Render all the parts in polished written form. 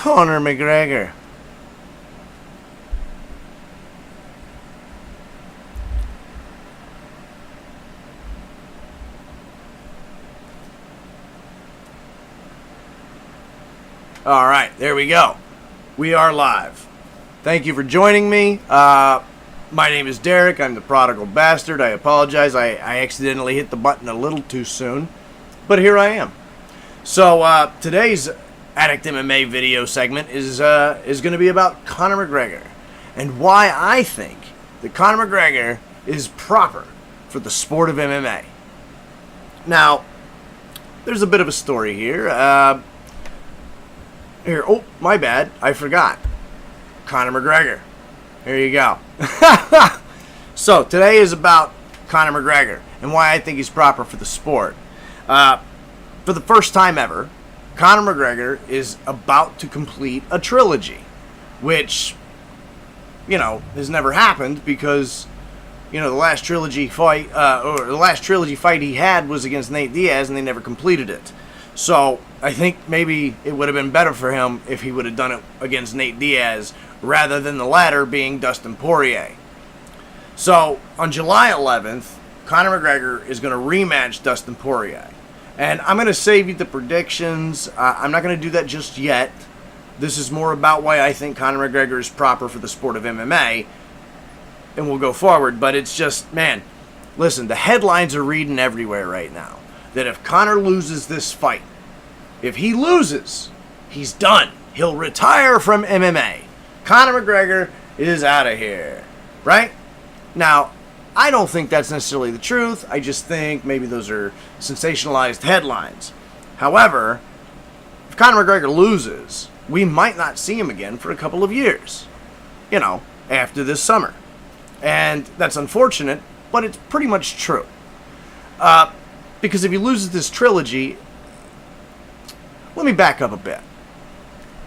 Conor McGregor. All right, there we go. We are live. Thank you for joining me. My name is Derrick. I'm the Prodigal Bastard. I apologize. I accidentally hit the button a little too soon, but here I am. So today's addictMMA video segment is going to be about Conor McGregor and why I think that Conor McGregor is proper for the sport of MMA. Now, there's a bit of a story here. Oh, my bad. I forgot. Conor McGregor. There you go. So, today is about Conor McGregor and why I think he's proper for the sport. For the first time ever, Conor McGregor is about to complete a trilogy, which, has never happened because, the last trilogy fight, he had was against Nate Diaz, and they never completed it. So, I think maybe it would have been better for him if he would have done it against Nate Diaz rather than the latter being Dustin Poirier. So, on July 11th, Conor McGregor is going to rematch Dustin Poirier. And I'm going to save you the predictions. I'm not going to do that just yet. This is more about why I think Conor McGregor is proper for the sport of MMA. And we'll go forward. But it's just, man, listen, the headlines are reading everywhere right now. That if Conor loses this fight, if he loses, he's done. He'll retire from MMA. Conor McGregor is out of here. Right? Now, I don't think that's necessarily the truth. I just think maybe those are sensationalized headlines. However, if Conor McGregor loses, we might not see him again for a couple of years. After this summer. And that's unfortunate, but it's pretty much true. Because if he loses this trilogy, let me back up a bit.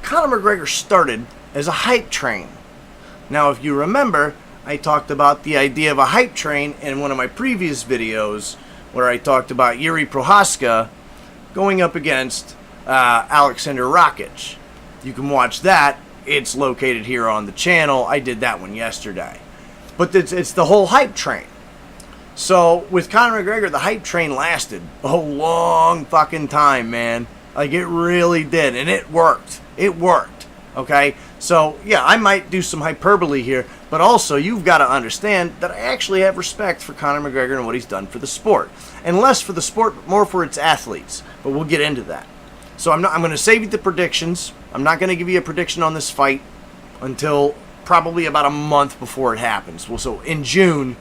Conor McGregor started as a hype train. Now, if you remember, I talked about the idea of a hype train in one of my previous videos where I talked about Yuri Prohaska going up against Alexander Rakic. You can watch that. It's located here on the channel. I did that one yesterday. But it's the whole hype train. So with Conor McGregor, the hype train lasted a long fucking time, man. Like, it really did. And it worked. It worked. Okay? So, yeah, I might do some hyperbole here, but also you've got to understand that I actually have respect for Conor McGregor and what he's done for the sport. And less for the sport, but more for its athletes. But we'll get into that. So I'm going to save you the predictions. I'm not going to give you a prediction on this fight until probably about a month before it happens. Well, so in June,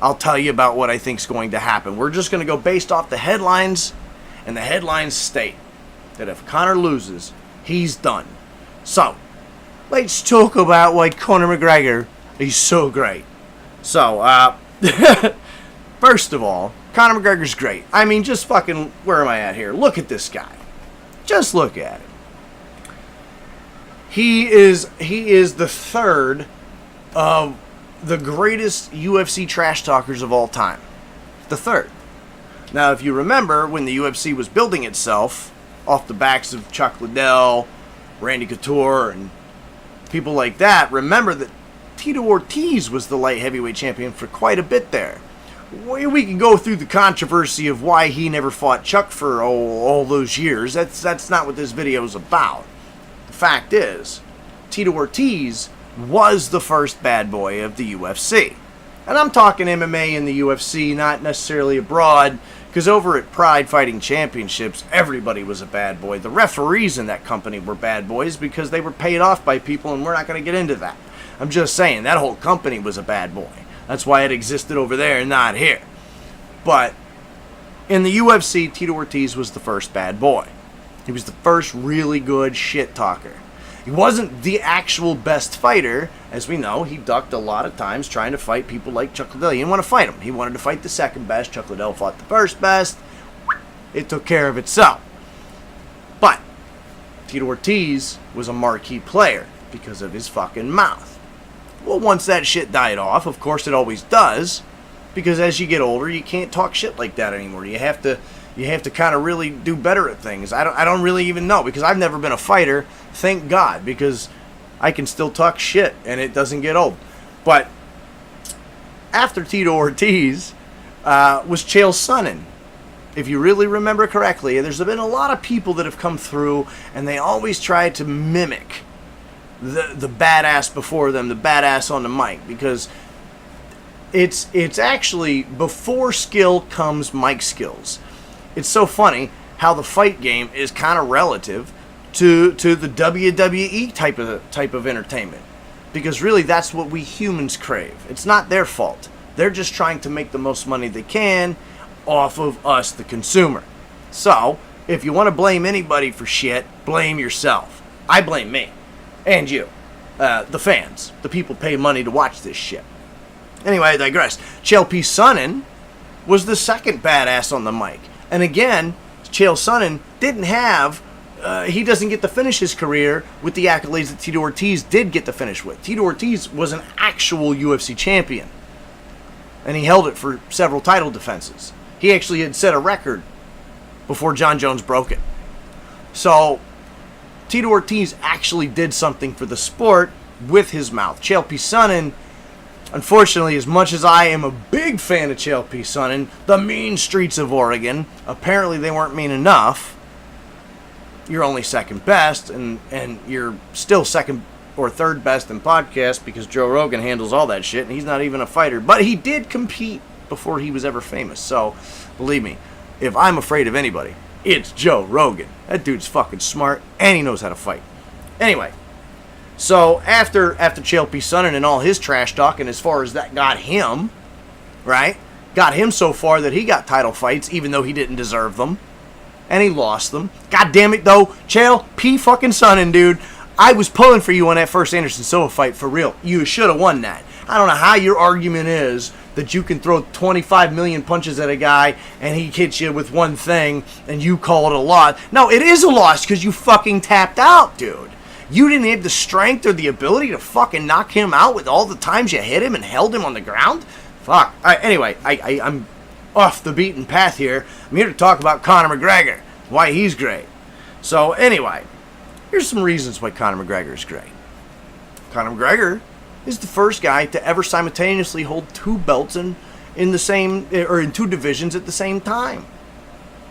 I'll tell you about what I think is going to happen. We're just going to go based off the headlines, and the headlines state that if Conor loses, he's done. So, let's talk about why Conor McGregor is so great. So, first of all, Conor McGregor's great. I mean, just fucking, where am I at here? Look at this guy. Just look at him. He is the third of the greatest UFC trash talkers of all time. The third. Now, if you remember, when the UFC was building itself off the backs of Chuck Liddell, Randy Couture, and people like that, remember that Tito Ortiz was the light heavyweight champion for quite a bit there. We can go through the controversy of why he never fought Chuck for all those years. That's not what this video is about. The fact is, Tito Ortiz was the first bad boy of the UFC. And I'm talking MMA in the UFC, not necessarily abroad, because over at Pride Fighting Championships, everybody was a bad boy. The referees in that company were bad boys because they were paid off by people, and we're not going to get into that. I'm just saying, that whole company was a bad boy. That's why it existed over there and not here. But in the UFC, Tito Ortiz was the first bad boy. He was the first really good shit talker. He wasn't the actual best fighter. As we know, he ducked a lot of times trying to fight people like Chuck Liddell. He didn't want to fight him. He wanted to fight the second best. Chuck Liddell fought the first best. It took care of itself. But Tito Ortiz was a marquee player because of his fucking mouth. Well, once that shit died off, of course it always does, because as you get older, you can't talk shit like that anymore. You have to You have to kind of really do better at things. I don't really even know, because I've never been a fighter, thank God, because I can still talk shit and it doesn't get old. But after Tito Ortiz was Chael Sonnen. If you really remember correctly, there's been a lot of people that have come through and they always try to mimic the badass before them, the badass on the mic, because it's actually before skill comes mic skills. It's so funny how the fight game is kind of relative to the WWE type of entertainment, because really that's what we humans crave. It's not their fault. They're just trying to make the most money they can off of us, the consumer. So if you want to blame anybody for shit, blame yourself. I blame me and you, the fans, the people pay money to watch this shit. Anyway, I digress. Chael P. Sonnen was the second badass on the mic. And again, Chael Sonnen didn't have, he doesn't get to finish his career with the accolades that Tito Ortiz did get to finish with. Tito Ortiz was an actual UFC champion. And he held it for several title defenses. He actually had set a record before John Jones broke it. So, Tito Ortiz actually did something for the sport with his mouth. Chael P. Sonnen, unfortunately, as much as I am a big fan of Chael P. Sonnen, the mean streets of Oregon, apparently they weren't mean enough. You're only second best, and you're still second or third best in podcasts, because Joe Rogan handles all that shit, and he's not even a fighter. But he did compete before he was ever famous. So, believe me, if I'm afraid of anybody, it's Joe Rogan. That dude's fucking smart, and he knows how to fight. Anyway, so after Chael P. Sonnen and all his trash talk, and as far as that got him, right? Got him so far that he got title fights, even though he didn't deserve them. And he lost them. God damn it, though. Chael P. fucking Sonnen, dude. I was pulling for you on that first Anderson Silva fight, for real. You should have won that. I don't know how your argument is that you can throw 25 million punches at a guy and he hits you with one thing and you call it a loss. No, it is a loss because you fucking tapped out, dude. You didn't have the strength or the ability to fucking knock him out with all the times you hit him and held him on the ground? Fuck. Anyway, I'm off the beaten path here. I'm here to talk about Conor McGregor, why he's great. So anyway, here's some reasons why Conor McGregor is great. Conor McGregor is the first guy to ever simultaneously hold two belts in the same, or in two divisions at the same time.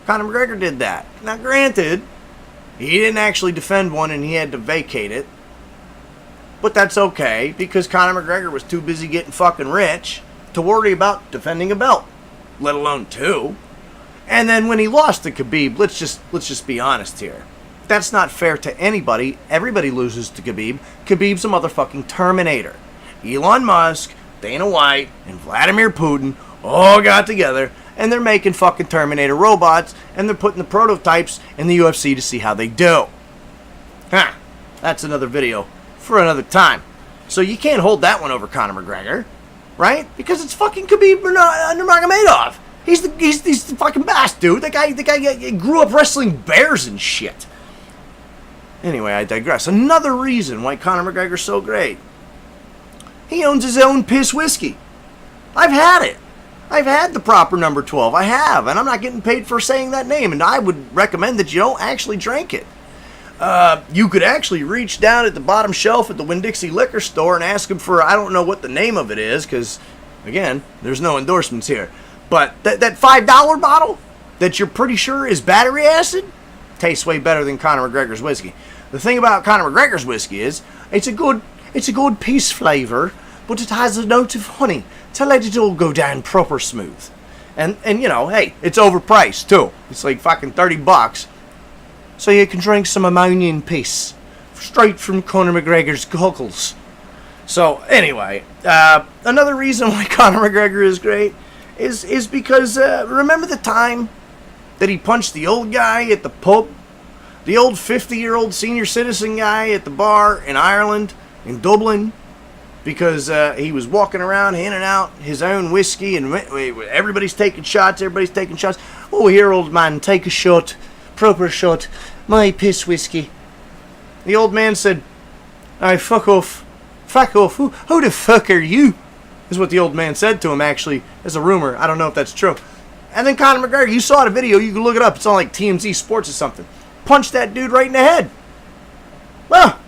Conor McGregor did that. Now granted, he didn't actually defend one and he had to vacate it. But that's okay, because Conor McGregor was too busy getting fucking rich to worry about defending a belt, let alone two. And then when he lost to Khabib, let's just be honest here. That's not fair to anybody. Everybody loses to Khabib. Khabib's a motherfucking Terminator. Elon Musk, Dana White, and Vladimir Putin all got together, and they're making fucking Terminator robots, and they're putting the prototypes in the UFC to see how they do. Huh. That's another video for another time. So you can't hold that one over Conor McGregor, right? Because it's fucking Khabib Nurmagomedov. He's the fucking best, dude. The guy grew up wrestling bears and shit. Anyway, I digress. Another reason why Conor McGregor's so great. He owns his own piss whiskey. I've had it. I've had the proper number 12. I have, and I'm not getting paid for saying that name, and I would recommend that you don't actually drink it. You could actually reach down at the bottom shelf at the Winn-Dixie liquor store and ask them for, I don't know what the name of it is, because, again, there's no endorsements here. But that $5 bottle that you're pretty sure is battery acid tastes way better than Conor McGregor's whiskey. The thing about Conor McGregor's whiskey is it's a good peace flavor, but it has a note of honey to let it all go down proper smooth. And you know, hey, it's overpriced too. It's like fucking $30. So you can drink some ammonia in peace, straight from Conor McGregor's goggles. So anyway, another reason why Conor McGregor is great is because remember the time that he punched the old guy at the pub? The old 50-year-old senior citizen guy at the bar in Ireland, in Dublin, because he was walking around handing out his own whiskey, and everybody's taking shots, Oh, here, old man, take a shot, proper shot, my piss whiskey. The old man said, "Aye, fuck off, who the fuck are you?" Is what the old man said to him, actually, as a rumor. I don't know if that's true. And then Conor McGregor, you saw the video, you can look it up, it's on like TMZ Sports or something, punched that dude right in the head. Well,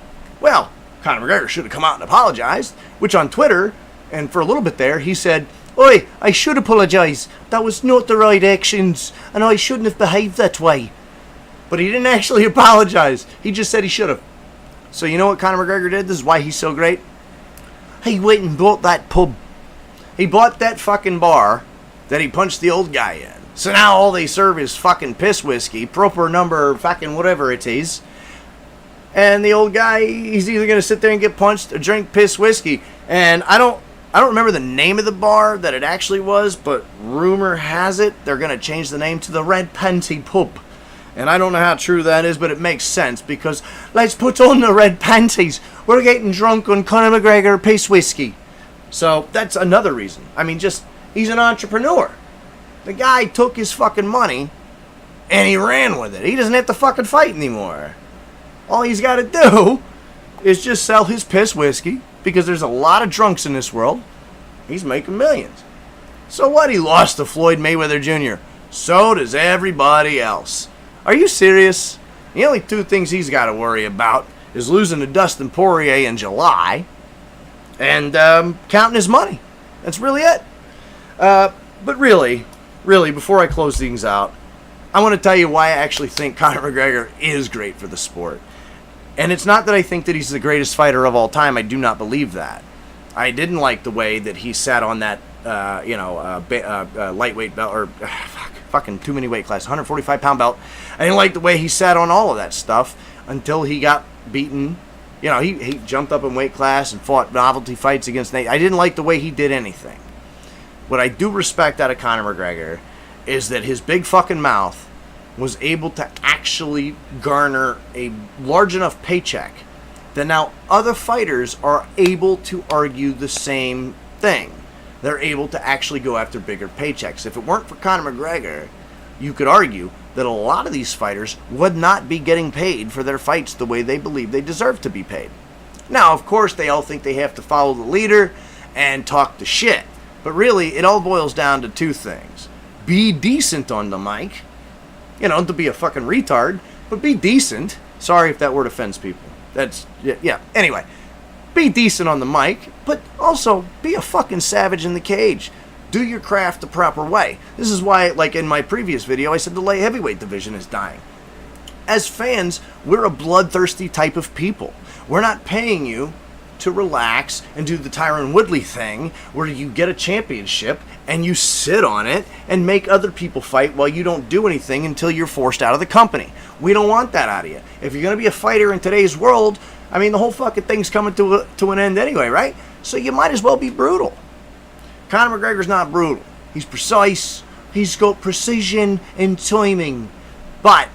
Conor McGregor should have come out and apologized, which on Twitter, and for a little bit there, he said, "Oi, I should apologise. That was not the right actions, and I shouldn't have behaved that way." But he didn't actually apologise. He just said he should have. So you know what Conor McGregor did? This is why he's so great. He went and bought that pub. He bought that fucking bar that he punched the old guy in. So now all they serve is fucking piss whiskey, proper number, fucking whatever it is. And the old guy, he's either going to sit there and get punched or drink piss whiskey. And I don't remember the name of the bar that it actually was, but rumor has it they're going to change the name to the Red Panty Pub. And I don't know how true that is, but it makes sense because let's put on the red panties. We're getting drunk on Conor McGregor piss whiskey. So that's another reason. I mean, just, he's an entrepreneur. The guy took his fucking money and he ran with it. He doesn't have to fucking fight anymore. All he's got to do is just sell his piss whiskey because there's a lot of drunks in this world. He's making millions. So what? He lost to Floyd Mayweather Jr. So does everybody else. Are you serious? The only two things he's got to worry about is losing to Dustin Poirier in July and counting his money. That's really it. But really, before I close things out, I want to tell you why I actually think Conor McGregor is great for the sport. And it's not that I think that he's the greatest fighter of all time. I do not believe that. I didn't like the way that he sat on that, lightweight belt, or fucking too many weight classes, 145-pound belt. I didn't like the way he sat on all of that stuff until he got beaten. You know, he jumped up in weight class and fought novelty fights against Nate. I didn't like the way he did anything. What I do respect out of Conor McGregor is that his big fucking mouth was able to actually garner a large enough paycheck that now other fighters are able to argue the same thing. They're able to actually go after bigger paychecks. If it weren't for Conor McGregor, you could argue that a lot of these fighters would not be getting paid for their fights the way they believe they deserve to be paid. Now, of course, they all think they have to follow the leader and talk the shit. But really, it all boils down to two things. Be decent on the mic. You know, to be a fucking retard, but be decent. Sorry if that word offends people. That's, yeah. Anyway, be decent on the mic, but also be a fucking savage in the cage. Do your craft the proper way. This is why, like in my previous video, I said the light heavyweight division is dying. As fans, we're a bloodthirsty type of people. We're not paying you to relax and do the Tyron Woodley thing where you get a championship and you sit on it and make other people fight while you don't do anything until you're forced out of the company. We don't want that out of you. If you're going to be a fighter in today's world, I mean, the whole fucking thing's coming to an end anyway, right? So you might as well be brutal. Conor McGregor's not brutal. He's precise. He's got precision and timing. But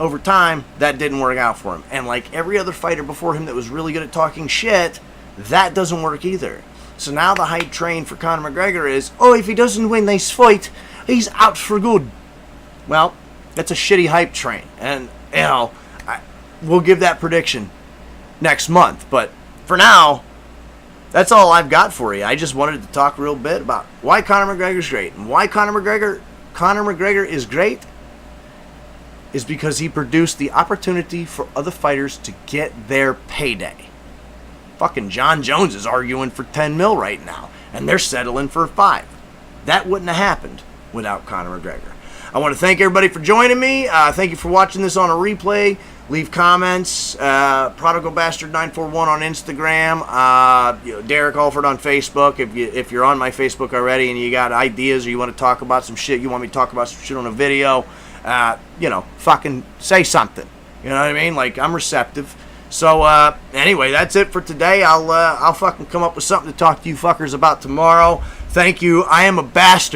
over time, that didn't work out for him. And like every other fighter before him that was really good at talking shit, that doesn't work either. So now the hype train for Conor McGregor is, oh, if he doesn't win this fight, he's out for good. Well, that's a shitty hype train. And, you know, we'll give that prediction next month. But for now, that's all I've got for you. I just wanted to talk a real bit about why Conor McGregor's great. And why Conor McGregor is great is because he produced the opportunity for other fighters to get their payday. Fucking John Jones is arguing for 10 mil right now, and they're settling for 5. That wouldn't have happened without Conor McGregor. I want to thank everybody for joining me. Thank you for watching this on a replay. Leave comments. Prodigal Bastard 941 on Instagram. Derrick Alford on Facebook. If you're on my Facebook already and you got ideas or you want to talk about some shit, you want me to talk about some shit on a video, fucking say something. You know what I mean? Like, I'm receptive. So, anyway, that's it for today. I'll fucking come up with something to talk to you fuckers about tomorrow. Thank you. I am a bastard.